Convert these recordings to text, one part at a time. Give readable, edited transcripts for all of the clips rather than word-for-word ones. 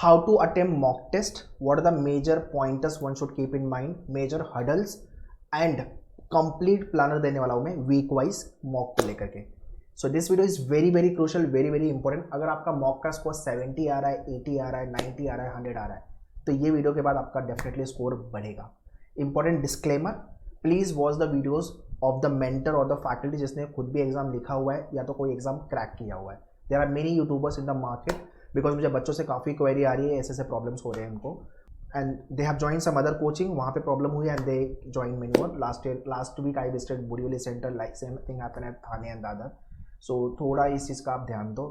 how to attempt mock test, what are the major pointers one should keep in mind, major hurdles and complete planner देने वाला हूँ मैं week wise mock को लेकर के. So this video is very very crucial, very very important. अगर आपका mock का स्कोर 70 आ रहा है, 80 आ रहा है, 90 आ रहा है, 100 आ रहा है, तो ये वीडियो के बाद आपका डेफिनेटली स्कोर बढ़ेगा. Important disclaimer, please watch the videos of the mentor और द फैकल्टी जिसने खुद भी एग्जाम लिखा हुआ है या तो कोई एग्जाम क्रैक किया हुआ है. There are many YouTubers in the market, because मुझे बच्चों से काफ़ी क्वेरी आ रही है, ऐसे ऐसे प्रॉब्लम्स हो रहे हैं उनको, and they have join some other coaching, वहाँ पे प्रॉब्लम हुई एंड दे जॉइन मेन्यूअर. Last week I visited Borivali centre, like same thing happen at Thane and Dadar. So थोड़ा इस चीज़ का आप ध्यान दो.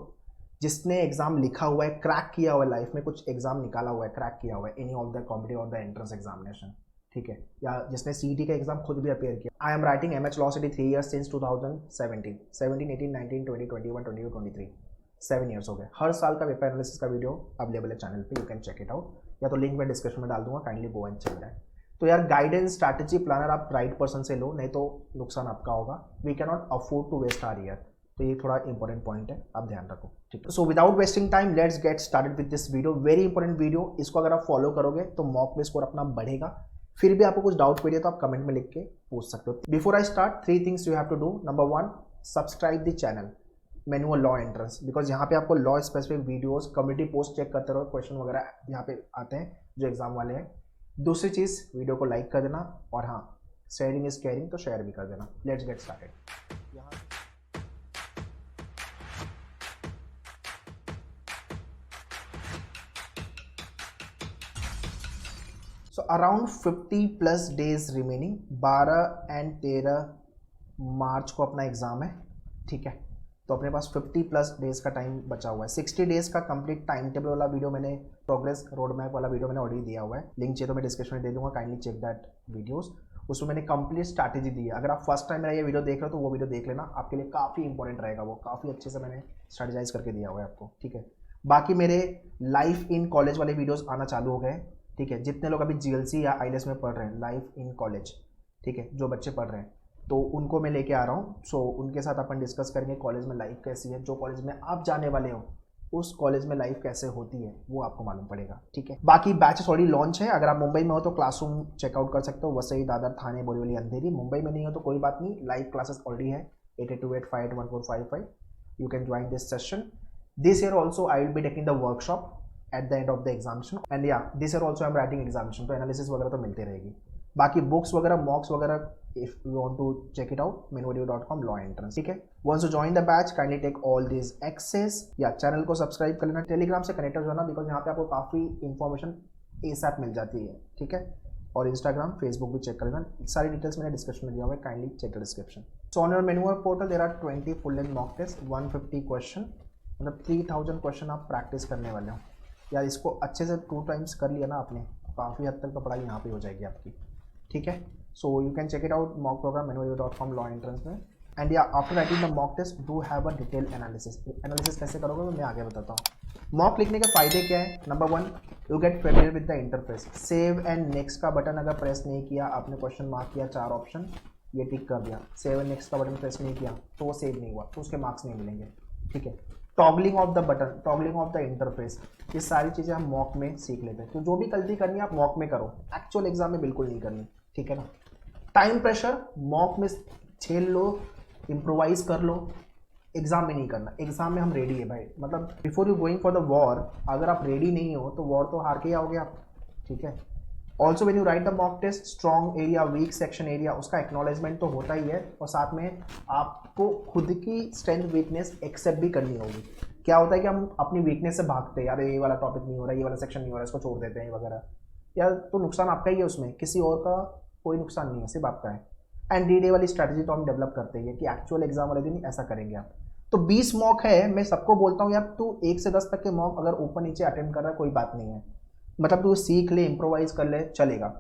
जिसने एग्जाम लिखा हुआ है, क्रैक किया हुआ है, लाइफ में कुछ एग्जाम निकाला हुआ है, क्रैक किया हुआ है, एनी ऑफ द कॉम्पिटिटिव और द एंट्रेंस एग्जामिनेशन, ठीक है, या जिसने सीईटी का एग्जाम खुद भी अपेयर किया. I am writing MH law CET 3 years since 2017, 17, 18, 19, 20, 21, 22, 23, 7 years हो गए. हर साल का पेपर एनालिसिस का वीडियो अवेलेबल है चैनल पे, you can check it out, या तो लिंक मैं डिस्क्रिप्शन में डाल दूंगा, kindly go and check that. तो यार गाइडेंस, स्ट्रैटेजी, प्लानर आप राइट पर्सन से लो, नहीं तो नुकसान आपका होगा. We can not afford to waste our year. तो ये थोड़ा इंपॉर्टेंट पॉइंट है, आप ध्यान रखो, ठीक है. So without wasting time let's get started with this video. Very important video. इसको अगर आप फॉलो करोगे तो मॉक में स्कोर अपना बढ़ेगा. फिर भी आपको कुछ डाउट पड़े तो आप कमेंट में लिख के पूछ सकते हो. Before I start, 3 things you have to do. Number 1, subscribe the channel manual law entrance, because यहाँ पे आपको law specific videos, community post check करते रहो, क्वेश्चन वगैरह यहाँ पे आते हैं जो एग्जाम वाले हैं. दूसरी चीज़, वीडियो को लाइक कर देना, और हाँ, शेयरिंग इज केयरिंग, तो शेयर भी कर देना. Let's get started. So around 50+ days remaining. 12 and 13 मार्च को अपना एग्ज़ाम है, ठीक है. तो अपने पास 50+ डेज का टाइम बचा हुआ है. 60 डेज का कंप्लीट टाइम टेबल वाला वीडियो मैंने, प्रोग्रेस रोड मैप वाला वीडियो मैंने ऑलरेडी दिया हुआ है. लिंक चाहिए तो मैं डिस्क्रिप्शन में दे दूंगा, काइंडली चेक दैट वीडियोस. उसमें मैंने कंप्लीट स्ट्रैटेजी दी है. अगर आप फर्स्ट टाइम मेरा ये वीडियो देख रहे हो तो वो वीडियो देख लेना, आपके लिए काफ़ी इंपॉर्टेंट रहेगा. वो काफ़ी अच्छे से मैंने स्ट्रेटेजाइज करके दिया हुआ है आपको, ठीक है. बाकी मेरे लाइफ इन कॉलेज वाले वीडियोज़ आना चालू हो गए, ठीक है. जितने लोग अभी जीएलसी या आईएलएस में पढ़ रहे हैं, लाइफ इन कॉलेज, ठीक है, जो बच्चे पढ़ रहे हैं, तो उनको मैं लेके आ रहा हूँ. सो उनके साथ अपन डिस्कस करेंगे कॉलेज में लाइफ कैसी है. जो कॉलेज में आप जाने वाले हो उस कॉलेज में लाइफ कैसे होती है वो आपको मालूम पड़ेगा, ठीक है. बाकी बैचेस ऑलरेडी लॉन्च है. अगर आप मुंबई में हो तो क्लासरूम चेकआउट कर सकते हो, वसई, दादर, थाने, बोरीवली, अंधेरी. मुंबई में नहीं हो तो कोई बात नहीं, लाइव क्लासेस ऑलरेडी है. 8828581455. You can join this session. This year also I will be taking the workshop at the end of the examination, and yeah this year also I am writing examination. तो analysis वगैरह तो मिलती रहेगी. बाकी books वगैरह, मॉक्स वगैरह, if you want to check it out, menvodio.com law entrance, ठीक है. once you join the batch, kindly take all these access. या चैनल को सब्सक्राइब कर लेना, टेलीग्राम से कनेक्टेड होना, बिकॉज यहाँ पे आपको काफ़ी इंफॉर्मेशन ASAP मिल जाती है, ठीक है. और इंस्टाग्राम, फेसबुक भी चेक कर लेना. सारी डिटेल्स मैंने डिस्क्रिप्शन में दिया हुआ है, kindly check the description. So on your मेन्यूअर portal there are 20 full length mock test, 150 question, मतलब 3000 क्वेश्चन आप प्रैक्टिस करने वाले हो. यार इसको अच्छे से 2 times कर लिया ना आपने, काफ़ी हद तक तो पढ़ाई यहाँ पे हो जाएगी आपकी, ठीक है. So you can check it out, mock program menvodio.com law entrance में. And yeah, after writing the mock test, do have a detailed analysis. Analysis कैसे करोगे मैं आगे बताता हूँ. मॉक लिखने के फायदे क्या है? Number 1, you get familiar with the interface. Save and next का बटन अगर प्रेस नहीं किया, आपने क्वेश्चन मार्क किया, 4 ऑप्शन, ये टिक कर दिया. सेव एंड नेक्स्ट का बटन प्रेस नहीं किया तो वो सेव नहीं हुआ, तो उसके मार्क्स नहीं मिलेंगे, ठीक है. Toggling of the button, toggling of the interface, ये सारी चीज़ें हम मॉक में सीख लेते हैं. तो जो भी गलती करनी है आप मॉक में करो, एक्चुअल एग्जाम में बिल्कुल नहीं करनी, ठीक है ना. टाइम प्रेशर, मॉक में झेल लो, इम्प्रोवाइज कर लो, एग्जाम में नहीं करना. एग्जाम में हम रेडी है भाई, मतलब before you going for the war, अगर आप रेडी नहीं हो तो वॉर तो हार के आओगे आप, ठीक है. Also when you write the mock test, strong area, weak section area, उसका एक्नॉलेजमेंट तो होता ही है, और साथ में आपको खुद की स्ट्रेंथ वीकनेस एक्सेप्ट भी करनी होगी. क्या होता है कि हम अपनी वीकनेस से भागते हैं, यार ये वाला टॉपिक नहीं हो रहा, ये वाला सेक्शन नहीं हो रहा, इसको छोड़ देते हैं वगैरह. यार तो नुकसान आपका ही है उसमें, किसी और का कोई नुकसान नहीं है, सिर्फ आपका है. एंड डी डे वाली स्ट्रैटेजी तो हम डेवलप करते हैं कि एक्चुअल एग्जाम वाले दिन ऐसा करेंगे आप. तो 20 मॉक है, मैं सबको बोलता हूँ यार तू 1 से 10 तक के मॉक अगर ऊपर नीचे अटेम्प्ट कर रहा है कोई बात नहीं है, मतलब तू सीख ले, इम्प्रोवाइज कर ले, चलेगा.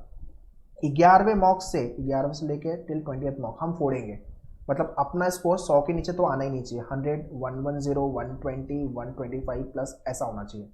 11वें मॉक से, 11वें से लेके टिल 20th मॉक हम फोड़ेंगे. मतलब अपना स्कोर 100 के नीचे तो आना ही नहीं चाहिए. 100, 110, 120, 125+ ऐसा होना चाहिए,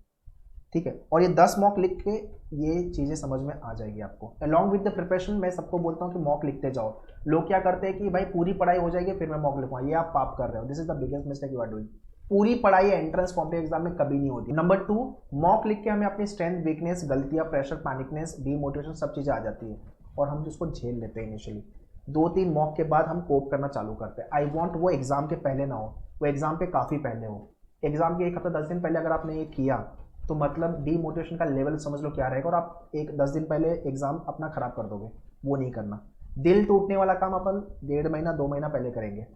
ठीक है. और ये 10 मॉक लिख के ये चीज़ें समझ में आ जाएगी आपको. अलॉन्ग विद द प्रिपरेशन मैं सबको बोलता हूँ कि मॉक लिखते जाओ. लोग क्या करते हैं कि भाई पूरी पढ़ाई हो जाएगी फिर मैं मॉक लिखूँगा, ये आप पाप कर रहे हो. This is the biggest mistake you are doing. पूरी पढ़ाई एंट्रेंस कॉम्पिटिटिव एग्जाम में कभी नहीं होती। नंबर 2, मॉक लिख के हमें अपनी स्ट्रेंथ, वीकनेस, गलतियां, प्रेशर, पैनिकनेस, डीमोटिवेशन सब चीज़ें आ जाती है और हम जिसको झेल लेते हैं इनिशियली। 2-3 मॉक के बाद हम कोप करना चालू करते हैं। आई वॉन्ट वो एग्जाम के पहले ना हो, वो एग्जाम पे काफ़ी पहले हो। एग्जाम के 1 हफ्ता 10 दिन पहले अगर आपने ये किया तो मतलब डीमोटिवेशन का लेवल समझ लो क्या रहेगा, और आप 10 दिन पहले एग्जाम अपना खराब कर दोगे। वो नहीं करना। दिल टूटने वाला काम अपन 1.5 महीना 2 महीना पहले करेंगे,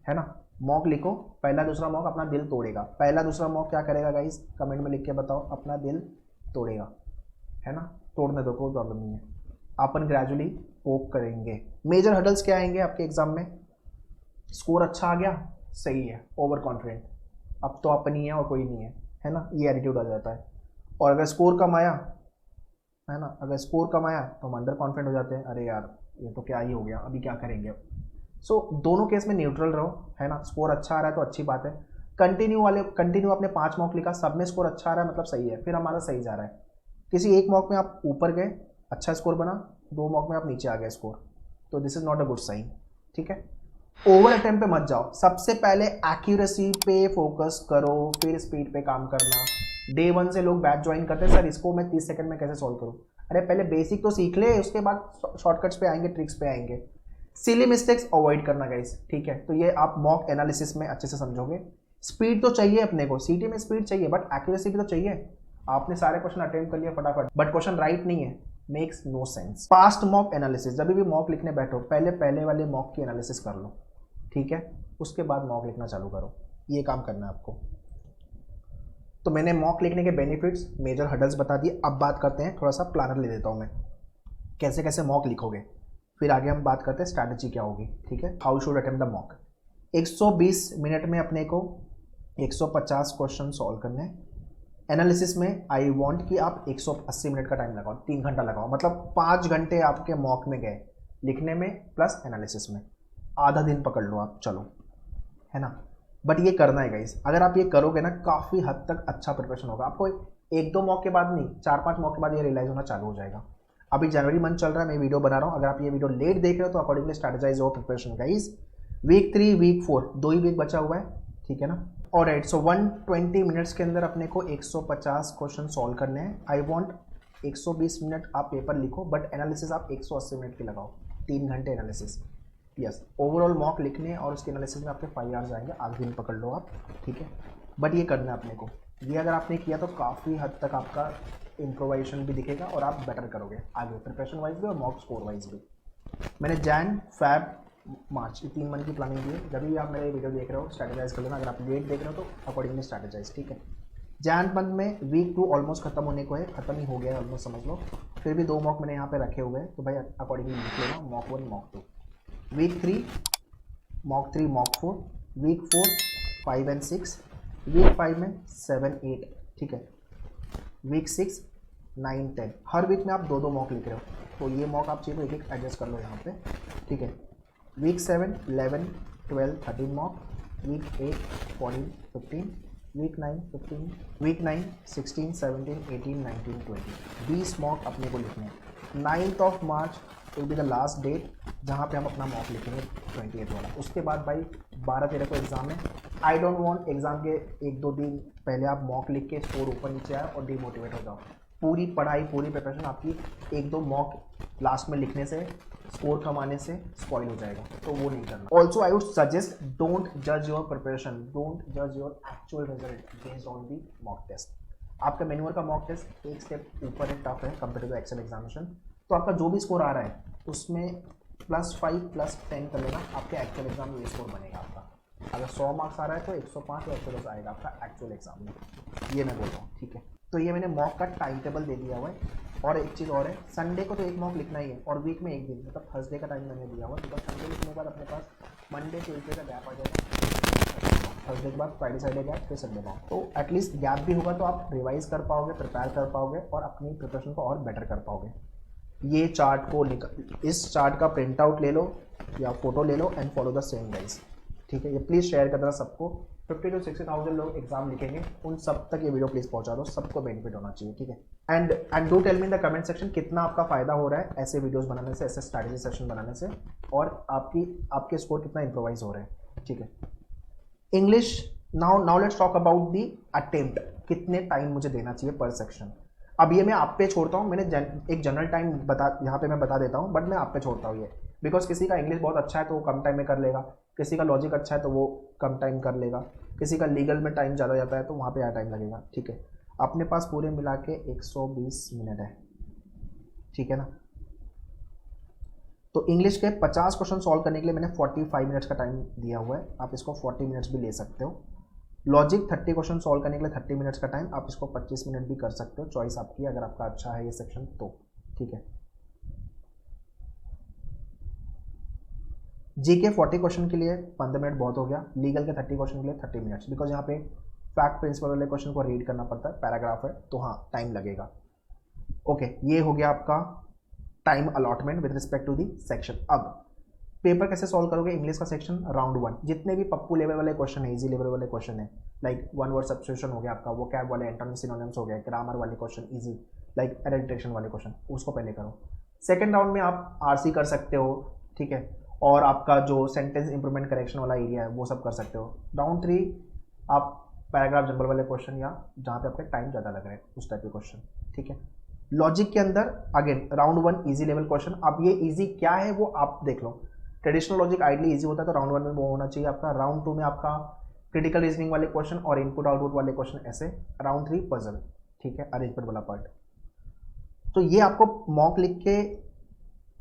है ना। मॉक लिखो, पहला दूसरा मॉक अपना दिल तोड़ेगा। पहला दूसरा मॉक क्या करेगा गाइस, कमेंट में लिख के बताओ। अपना दिल तोड़ेगा, है ना। तोड़ने दो, कोई प्रॉब्लम नहीं है। अपन ग्रेजुअली कोप करेंगे। मेजर हर्डल्स क्या आएंगे आपके एग्जाम में? स्कोर अच्छा आ गया, सही है, ओवर कॉन्फिडेंट, अब तो अपनी है और कोई नहीं है ना, ये एटीट्यूड आ जाता है। और अगर स्कोर कम आया, है ना, अगर स्कोर कम आया तो हम अंडर कॉन्फिडेंट हो जाते हैं, अरे यार ये तो क्या ही हो गया, अभी क्या करेंगे। सो दोनों केस में न्यूट्रल रहो, है ना। स्कोर अच्छा आ रहा है तो अच्छी बात है। कंटिन्यू आपने 5 मॉक लिखा, सब में स्कोर अच्छा आ रहा है मतलब सही है, फिर हमारा सही जा रहा है। किसी एक मॉक में आप ऊपर गए, अच्छा स्कोर बना, 2 मॉक में आप नीचे आ गए स्कोर, तो this is not a good sign, ठीक है। ओवर अटेम्प्ट पे मत जाओ। सबसे पहले एक्यूरेसी पे फोकस करो, फिर स्पीड पे काम करना। डे 1 से लोग बैच ज्वाइन करते हैं, सर इसको मैं 30 सेकंड में कैसे सॉल्व करूं। अरे पहले बेसिक तो सीख ले, उसके बाद शॉर्टकट्स पे आएंगे, ट्रिक्स पे आएंगे। सिली मिस्टेक्स अवॉइड करना गाइस, ठीक है। तो ये आप मॉक एनालिसिस में अच्छे से समझोगे। स्पीड तो चाहिए अपने को, सीटी में स्पीड चाहिए, बट एक्यूरेसी भी तो चाहिए। आपने सारे क्वेश्चन अटेम्प्ट कर लिया फटाफट, बट क्वेश्चन राइट नहीं है, makes no sense. Past mock analysis, जब भी मॉक लिखने बैठो पहले वाले मॉक की एनालिसिस कर लो, ठीक है। उसके बाद मॉक लिखना चालू करो, ये काम करना है आपको। तो मैंने मॉक लिखने के बेनिफिट्स, मेजर हर्डल्स बता दिए। अब बात करते हैं, थोड़ा सा प्लानर ले देता हूं मैं, कैसे कैसे मॉक लिखोगे, फिर आगे हम बात करते हैं स्ट्रैटेजी क्या होगी, ठीक है। How should attempt the mock. 120 minute में अपने को 150 क्वेश्चन सॉल्व करने हैं। एनालिसिस में आई वांट कि आप 180 मिनट का टाइम लगाओ, 3 घंटा लगाओ, मतलब 5 घंटे आपके मॉक में गए लिखने में प्लस एनालिसिस में। आधा दिन पकड़ लो आप, चलो, है ना। बट ये करना है गाइस, अगर आप ये करोगे ना काफ़ी हद तक अच्छा प्रिपरेशन होगा आपको। 1-2 मॉक के बाद नहीं, 4-5 मॉक के बाद ये रियलाइज होना चालू हो जाएगा। अभी जनवरी मंथ चल रहा है, मैं वीडियो बना रहा हूँ, अगर आप ये वीडियो लेट देख रहे हो तो अकॉर्डिंगली स्ट्रैटेजाइज हो प्रिपरेशन गाइस। वीक 3, वीक 4 2 ही वीक बचा हुआ है, ठीक है ना। ऑलराइट, सो 120 मिनट्स के अंदर अपने को 150 क्वेश्चन सॉल्व करने हैं। आई वांट 120 मिनट आप पेपर लिखो, बट एनालिसिस आप 180 मिनट की लगाओ, 3 घंटे एनालिसिस। यस, ओवरऑल मॉक लिखने और उसके एनालिसिस में आपके 5 आवर्स जाएंगे, आधा दिन पकड़ लो आप, ठीक है। बट ये करना है अपने को, ये अगर आपने किया तो काफ़ी हद तक आपका इम्प्रोवाइजेशन भी दिखेगा और आप बेटर करोगे आगे, प्रिपरेशन वाइज भी और मॉक स्कोर वाइज भी। मैंने जैन, फैब, मार्च ये 3 मंथ की प्लानिंग दी है। जब भी आप मेरे वीडियो देख रहे हो स्ट्रैटेजाइज कर लेना, अगर आप लेट देख रहे हो तो अकॉर्डिंगली स्ट्रैटेजाइज, ठीक है। जैन मंथ में वीक 2 ऑलमोस्ट खत्म होने को है, खत्म ही हो गया है ऑलमोस्ट समझ लो। फिर भी 2 मॉक मैंने यहाँ पे रखे हुए हैं, तो भाई अकॉर्डिंगली लिख लेना, mock 1, mock 2। Week 3 mock 3, mock 4, week 4 5 and 6, week 5 में 7, 8, ठीक है। वीक 6 9, 10, हर वीक में आप 2-2 मॉक लिख रहे हो, तो ये मॉक आप चाहिए तो एक एडजस्ट कर लो यहाँ पे, ठीक है। Week 7 11, 12, 13 mock, week 8 14, 15, week 9 15, week 9 16, 17, 18, 19, 20, 20 mock अपने को लिखने हैं। 9th of March will be the last date जहाँ पे हम अपना मॉक लिखेंगे 28 वाला। उसके बाद भाई 12-13 को एग्जाम है। आई डोंट वांट एग्जाम के 1-2 दिन पहले आप मॉक लिख के स्कोर ऊपर नीचे आए और डिमोटिवेट हो जाओ। पूरी पढ़ाई, पूरी प्रिपरेशन आपकी 1-2 मॉक लास्ट में लिखने से, स्कोर कमाने से स्पॉइल हो जाएगा, तो वो नहीं करना। Also I would suggest, don't जज योर प्रिपरेशन, डोंट जज your actual result based on the mock test. आपका मैन्युअल का मॉक टेस्ट एक स्टेप ऊपर है, टफ है compare to the Excel examination, तो आपका जो भी स्कोर आ रहा है उसमें +5 +10 कर लेना, आपके एक्चुअल एग्जाम में ये स्कोर बनेगा आपका। अगर 100 मार्क्स आ रहा है तो 105 या 110 आएगा आपका एक्चुअल एग्जाम में, ये मैं बोल रहा हूँ, ठीक है। तो ये मैंने मॉक का टाइम टेबल दे दिया हुआ है। और एक चीज़ और है, संडे को तो 1 मॉक लिखना ही है, और वीक में 1 दिन, मतलब थर्सडे का टाइम मैंने दिया हुआ है, बिकॉज संडे लिखने के बाद अपने पास मंडे ट्यूजडे का गैप आ जाएगा, थर्सडे के बाद फ्राइडे सैटरडे गैप, फिर संडे मॉक, तो एटलीस्ट गैप भी होगा तो आप रिवाइज कर पाओगे, प्रिपेयर कर पाओगे और अपनी प्रिपरेशन को और बेटर कर पाओगे। ये चार्ट को इस चार्ट का प्रिंट आउट ले लो या फोटो ले लो and follow the same guys, ठीक है। ये प्लीज़ शेयर कर देना सबको। 50 to 60,000 लोग एग्जाम लिखेंगे, उन सब तक ये वीडियो प्लीज़ पहुंचा दो, सबको बेनिफिट होना चाहिए, ठीक है। And do tell me in the comment section कितना आपका फायदा हो रहा है ऐसे वीडियोस बनाने से, ऐसे स्ट्रैटेजी सेशन बनाने से, और आपके स्कोर कितना इंप्रोवाइज हो रहे हैं, ठीक है। English now let's talk about the attempt, कितने टाइम मुझे देना चाहिए पर सेक्शन। अब ये मैं आप पे छोड़ता हूँ, मैंने एक जनरल टाइम बता यहाँ पे मैं बता देता हूँ, बट मैं आप पे छोड़ता हूँ ये, बिकॉज किसी का इंग्लिश बहुत अच्छा है तो वो कम टाइम में कर लेगा, किसी का लॉजिक अच्छा है तो वो कम टाइम कर लेगा, किसी का लीगल में टाइम ज़्यादा जाता है तो वहाँ पे ज़्यादा टाइम लगेगा। ठीक है, अपने पास पूरे मिला के 120 मिनट है, ठीक है ना। तो इंग्लिश के 50 क्वेश्चन सॉल्व करने के लिए मैंने 45 मिनट्स का टाइम दिया हुआ है, आप इसको 40 मिनट्स भी ले सकते हो। लॉजिक 30 क्वेश्चन सॉल्व करने के लिए 30 मिनट्स का टाइम, आप इसको 25 मिनट भी कर सकते हो, चॉइस आपकी अगर आपका अच्छा है ये सेक्शन तो। ठीक है, जीके 40 क्वेश्चन के लिए 15 मिनट बहुत हो गया, लीगल के 30 क्वेश्चन के लिए 30 मिनट्स, बिकॉज यहाँ पे फैक्ट प्रिंसिपल वाले क्वेश्चन को रीड करना पड़ता है, पैराग्राफ है तो हाँ टाइम लगेगा। ओके, ये हो गया आपका time allotment with respect to the section. अब पेपर कैसे सॉल्व करोगे, इंग्लिश का सेक्शन राउंड 1, जितने भी पप्पू लेवल वाले क्वेश्चन है, इजी लेवल वाले क्वेश्चन है, लाइक वन वर्ड सब्स्टिट्यूशन हो गया आपका, वो कैब वाले एंटोनिम सिनोनिम्स हो गया, ग्रामर वाले क्वेश्चन इजी, लाइक एडिटेशन वाले क्वेश्चन, उसको पहले करो। सेकंड राउंड में आप आरसी कर सकते हो, ठीक है, और आपका जो सेंटेंस इंप्रूवमेंट करेक्शन वाला एरिया है वो सब कर सकते हो। राउंड 3 आप पैराग्राफ जंबल वाले क्वेश्चन या जहाँ पे आपका टाइम ज़्यादा लग रहा है उस टाइप के क्वेश्चन। ठीक है, लॉजिक के अंदर again round 1 easy level question. अब ये इजी क्या है वो आप देख लो, ट्रेडिशनल लॉजिक आइडली इजी होता है तो राउंड 1 में वो होना चाहिए आपका। राउंड 2 में आपका क्रिटिकल रीजनिंग वाले क्वेश्चन और इनपुट आउटपुट वाले क्वेश्चन ऐसे। राउंड 3 पजल, ठीक है, अरेंजमेंट वाला पार्ट। तो ये आपको मॉक लिख के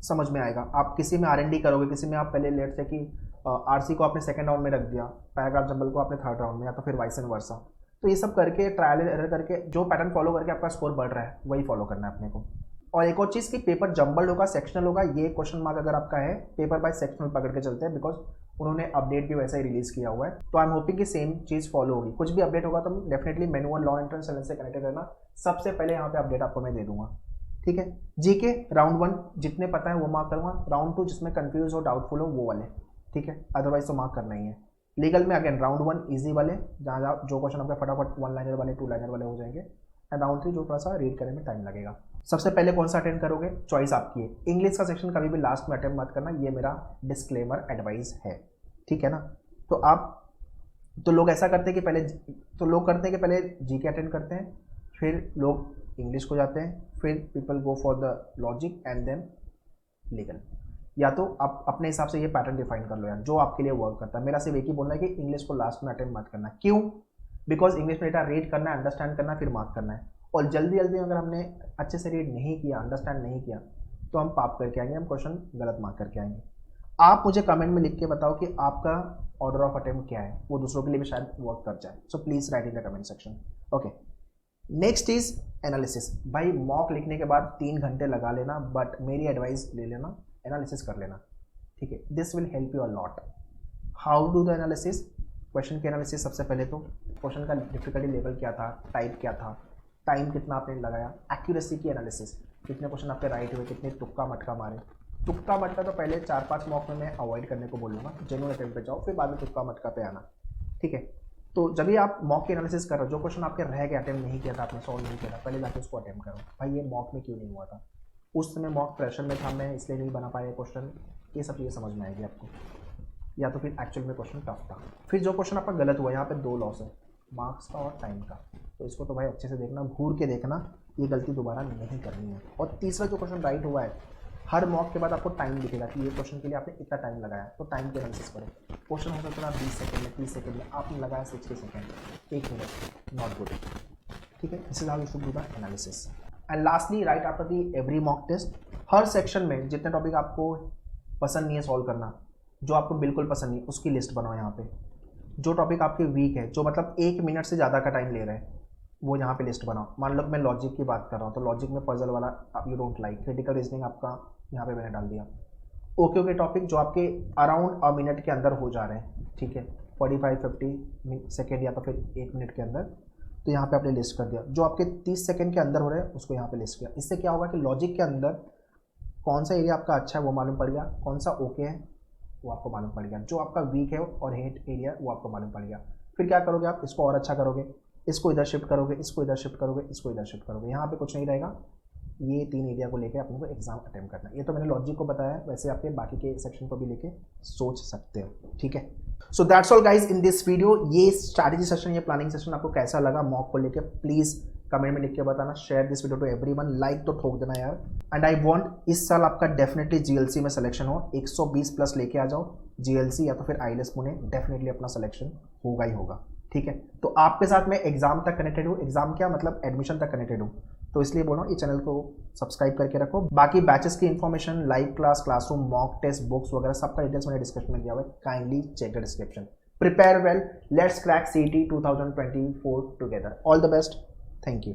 समझ में आएगा। आप किसी में आर&डी करोगे, किसी में आप पहले लेट से कि आरसी को आपने सेकंड राउंड में रख दिया, पैराग्राफ जंबल को आपने थर्ड राउंड में, या तो फिर वाइस एंड वर्सा। तो ये सब करके ट्रायल एंड एरर करके जो पैटर्न फॉलो करके आपका स्कोर बढ़ रहा है वही फॉलो करना है अपने को। और एक और चीज़ कि पेपर जंबल्ड होगा, सेक्शनल होगा, ये क्वेश्चन मार्क अगर आपका है, पेपर बाय सेक्शनल पकड़ के चलते हैं, बिकॉज उन्होंने अपडेट भी वैसा ही रिलीज किया हुआ है। तो आई एम होपिंग कि सेम चीज़ फॉलो होगी। कुछ भी अपडेट होगा तो definitely manual law entrance channel से कनेक्ट करना, सबसे पहले यहाँ पे अपडेट आपको मैं दे दूंगा। ठीक है, जीके राउंड 1 जितने पता है वो मार्क करूँगा, राउंड 2 जिसमें कंफ्यूज हो डाउटफुल हो वो वाले, ठीक है, अदरवाइज तो मार्क करना ही है। लीगल में अगेन राउंड 1 इजी वाले, जहाँ जहाँ जो क्वेश्चन आपके फटाफट 1 लाइनर वाले 2 लाइनर वाले हो जाएंगे, एंड राउंड 3 जो थोड़ा सा रीड करने में टाइम लगेगा। सबसे पहले कौन सा अटेंड करोगे, चॉइस आपकी है। इंग्लिश का सेक्शन कभी भी लास्ट में अटेंड मत करना, ये मेरा डिस्क्लेमर एडवाइस है, ठीक है ना। तो आप तो लोग ऐसा करते हैं कि पहले जीके अटेंड करते हैं, फिर लोग इंग्लिश को जाते हैं, फिर people go for the logic and then legal. या तो आप अपने हिसाब से ये पैटर्न डिफाइन कर लो यार, जो आपके लिए वर्क करता है। मेरा सिर्फ एक ही बोलना है कि इंग्लिश को लास्ट में अटेंड मत करना। क्यों? बिकॉज इंग्लिश में डेटा रीड करना है, अंडरस्टैंड करना है, फिर मार्क करना है। और जल्दी जल्दी अगर हमने अच्छे से रीड नहीं किया, अंडरस्टैंड नहीं किया, तो हम पाप करके आएंगे, हम क्वेश्चन गलत मार्क करके आएंगे। आप मुझे कमेंट में लिख के बताओ कि आपका ऑर्डर ऑफ अटेम्प्ट क्या है, वो दूसरों के लिए भी शायद वर्क कर जाए। So please right in the comment section. Okay, next is analysis. भाई मॉक लिखने के बाद 3 घंटे लगा लेना, बट मेरी एडवाइस ले लेना, एनालिसिस कर लेना, ठीक है। This will help you a lot. How do the analysis? Question की एनालिसिस, सबसे पहले तो क्वेश्चन का डिफिकल्टी लेवल क्या था, टाइप क्या था, टाइम कितना आपने लगाया, एक्यूरेसी की एनालिसिस, कितने क्वेश्चन आपके राइट हुए, कितने तुक्का मटका मारे। तुक्का मटका तो पहले 4-5 मॉक में मैं अवॉइड करने को बोलूँगा, जेन्युइन अटेम्प्ट पे जाओ, फिर बाद में तुक्का मटका पे आना, ठीक है। तो जब भी आप मॉक की एनालिसिस कर रहे हो, जो क्वेश्चन आपके रह गए, अटेम्प्ट नहीं किया था आपने, सॉल्व नहीं किया था, पहले जाके उसको अटेम्प्ट करो। भाई ये मॉक में क्यों नहीं हुआ था, उस समय मॉक प्रेशर में था मैं, इसलिए नहीं बना पाया क्वेश्चन, ये सब चीज़ें समझ में आएगी आपको। या तो फिर एक्चुअल में क्वेश्चन टफ था। फिर जो क्वेश्चन आपका गलत हुआ, यहाँ पे 2 लॉस है, मार्क्स का और टाइम का, तो इसको तो भाई अच्छे से देखना, घूर के देखना, ये गलती दोबारा नहीं करनी है। और तीसरा जो क्वेश्चन राइट हुआ है, हर मॉक के बाद आपको टाइम दिखेगा कि ये क्वेश्चन के लिए आपने इतना टाइम लगाया, तो टाइम की एनालिसिस करो। क्वेश्चन हो सकता है 20 सेकंड में, 30 सेकंड में, आपने लगाया 60 सेकंड, 1 मिनट, नॉट गुड, ठीक है। This is how you should do the analysis. And lastly, right after the every mock test, हर सेक्शन में जितने टॉपिक आपको पसंद नहीं है सॉल्व करना, जो आपको बिल्कुल पसंद नहीं, उसकी लिस्ट बनाओ यहाँ पे। जो टॉपिक आपके वीक है, जो मतलब 1 मिनट से ज़्यादा का टाइम ले रहे हैं, वो यहाँ पे लिस्ट बनाओ। मान लो मैं लॉजिक की बात कर रहा हूँ, तो लॉजिक में पजल वाला आप you don't like, critical reasoning आपका यहाँ पे मैंने डाल दिया। ओके टॉपिक जो आपके अराउंड अ मिनट के अंदर हो जा रहे हैं, ठीक है, 45-50 सेकेंड या तो फिर 1 मिनट के अंदर, तो यहाँ पे आपने लिस्ट कर दिया। जो आपके 30 सेकेंड के अंदर हो रहे हैं उसको यहाँ पे लिस्ट किया। इससे क्या होगा कि लॉजिक के अंदर कौन सा एरिया आपका अच्छा है वो मालूम पड़ गया, कौन सा ओके है वो आपको मालूम पड़ गया, जो आपका वीक है और हेट एरिया वो आपको मालूम पड़ गया। फिर क्या करोगे आप, इसको और अच्छा करोगे, इसको इधर शिफ्ट करोगे, इसको इधर शिफ्ट करोगे, इसको इधर शिफ्ट करोगे, यहाँ पे कुछ नहीं रहेगा। ये 3 एरिया को लेके अपने को एग्जाम अटेम्प्ट करना है। ये तो मैंने लॉजिक को बताया, वैसे आपके बाकी के सेक्शन को भी लेके सोच सकते हो, ठीक है। So that's all guys in this video. ये स्ट्रैटेजी सेशन, ये प्लानिंग सेशन आपको कैसा लगा मॉक को लेके प्लीज कमेंट में लिख के बताना। Share this video to everyone, like तो ठोक देना यार। एंड आई वांट इस साल आपका डेफिनेटली जीएलसी में सिलेक्शन हो, 120 प्लस लेके आ जाओ। जीएलसी या तो फिर आईएलएस पुणे, डेफिनेटली अपना सिलेक्शन होगा ही होगा, ठीक है। तो आपके साथ मैं एग्जाम तक कनेक्टेड हूँ, एग्जाम क्या मतलब एडमिशन तक कनेक्टेड हूँ, तो इसलिए बोल रहा हूँ ये चैनल को सब्सक्राइब करके रखो। बाकी बैचेस की information, live class, classroom, mock test, books वगैरह सबका डिटेल्स मैंने डिस्क्रिप्शन में दिया हुआ है, kindly check the description. Prepare well, let's crack CET 2024 together. All the best, thank you.